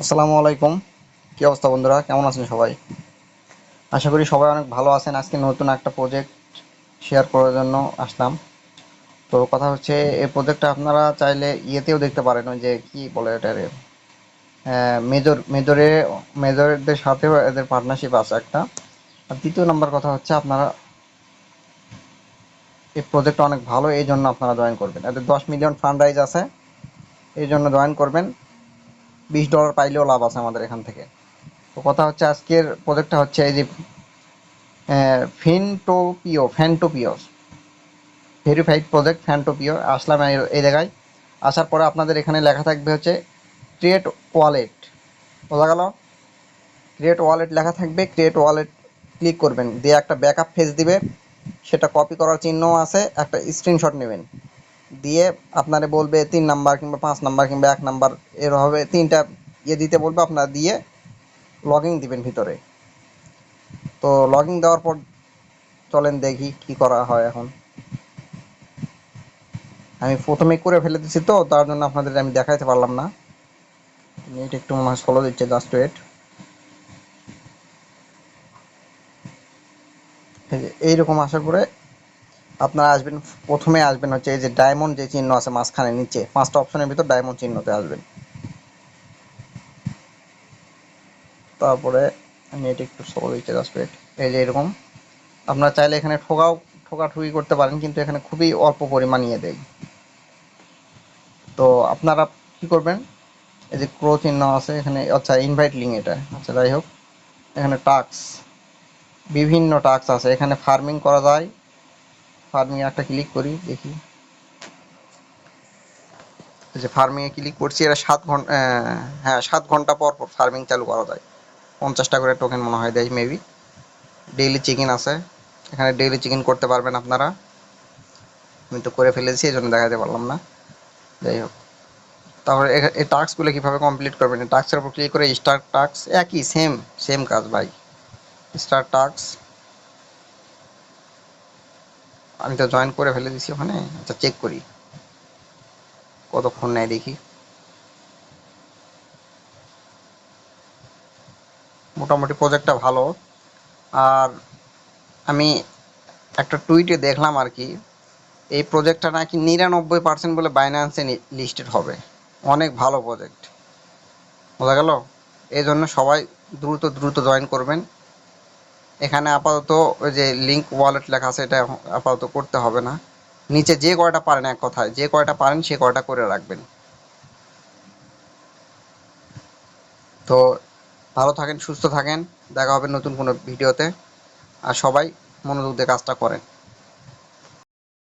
আসসালামু আলাইকুম। কি অবস্থা বন্ধুরা, কেমন আছেন সবাই? আশা করি সবাই অনেক ভালো আছেন। আজকে নতুন একটা প্রজেক্ট শেয়ার করার জন্য আসলাম। তো কথা হচ্ছে, এই প্রজেক্টটা আপনারা চাইলে ইয়েতেও দেখতে পারেন, ওই যে কি বলে এটারে, মেজরদের সাথেও এদের পার্টনারশিপ আছে একটা। আর দ্বিতীয় নম্বর কথা হচ্ছে, আপনারা এই প্রজেক্টটা অনেক ভালো, এই জন্য আপনারা জয়েন করবেন। এদের 10 মিলিয়ন ফান্ড রাইজ আছে, এই জন্য জয়েন করবেন। $20 পাইলেও লাভ আছে আমাদের এখান থেকে। তো কথা হচ্ছে, আজকের প্রজেক্টটা হচ্ছে এই যে ফ্যান্টোপিও ভেরিফাইড প্রজেক্ট ফ্যান্টোপিও। আসলাম এই জায়গায়। আসার পরে আপনাদের এখানে লেখা থাকবে হচ্ছে ক্রিয়েট ওয়ালেট। বোঝা গেল? ক্রিয়েট ওয়ালেট লেখা থাকবে, ক্রিয়েট ওয়ালেট ক্লিক করবেন, দিয়ে একটা ব্যাকআপ ফেজ দিবে, সেটা কপি করার চিহ্ন আছে, একটা স্ক্রিনশট নেবেন। দিয়ে আপনারে বলবে 3 নাম্বার কিংবা 5 নাম্বার কিংবা 1 নাম্বার, এরভাবে 3টা দিতে বলবে, আপনারা দিয়ে লগ ইন দিবেন ভিতরে। তো লগ ইন দেওয়ার পর চলেন দেখি কি করা হয় এখন। আমি প্রথমেই করে ফেলে দিচ্ছি, তো তার জন্য আপনাদের আমি দেখাইতে পারলাম না। নেট একটু মনে হয় স্লো দিচ্ছে, জাস্ট ওয়েট। এইরকম আসার পরে আপনারা আসবেন, প্রথমে আসবেন হচ্ছে এই যে ডায়মন্ড যে চিহ্ন আছে মাঝখানে নিচে 5টা অপশনের ভিতর ডায়মন্ড চিহ্নতে আসবেন। তারপরে নেট একটু স্লো দিচ্ছে, জাস্ট ওয়েট। এই যে এরকম আপনারা চাইলে এখানে ঠোকাঠুকি করতে পারেন, কিন্তু এখানে খুবই অল্প পরিমাণ ইয়ে দেয়। তো আপনারা কি করবেন, এই যে ক্রো চিহ্ন আছে এখানে, আচ্ছা ইনভাইট লিঙ্ক এটা, আচ্ছা যাই হোক। এখানে টাস্ক, বিভিন্ন টাস্ক আছে এখানে। ফার্মিং করা যায়, ফার্মিং একটা ক্লিক করি দেখি। এই যে ফার্মিং এ ক্লিক করছি, এটা 7 ঘন্টা, হ্যাঁ 7 ঘন্টা পর পর ফার্মিং চালু করা যায়। 50টা করে টোকেন মনে হয় দেয় মেবি। ডেইলি চেক ইন আছে, এখানে ডেইলি চেক ইন করতে পারবেন আপনারা। আমি তো করে ফেলেছি, এই জন্য দেখাতে পারলাম না, যাই হোক। তারপরে এই টাস্কগুলো কীভাবে কমপ্লিট করবেন, এই টাস্কের উপর ক্লিক করে স্টার্ট টাস্ক, একই সেম সেম কাজ ভাই। স্টার্ট টাস্ক, আমি তো জয়েন করে ফেলে দিছি ওখানে। আচ্ছা চেক করি কতক্ষণ নেয় দেখি। মোটামুটি প্রজেক্টটা ভালো। আর আমি একটা টুইটে দেখলাম আর কি, এই প্রজেক্টটা নাকি 99% বলে বাইন্যান্সে লিস্টেড হবে। অনেক ভালো প্রজেক্ট, বোঝা গেল? এই জন্য সবাই দ্রুত দ্রুত জয়েন করবেন। এখানে আপাতত ওই যে লিঙ্ক ওয়ালেট লেখা আছে, এটা আপাতত করতে হবে না। নিচে যে কয়টা পারেন, এক কথায় যে কয়টা পারেন সে কয়টা করে রাখবেন। তো ভালো থাকেন, সুস্থ থাকেন, দেখা হবে নতুন কোনো ভিডিওতে। আর সবাই মনোযোগ দিয়ে কাজটা করেন।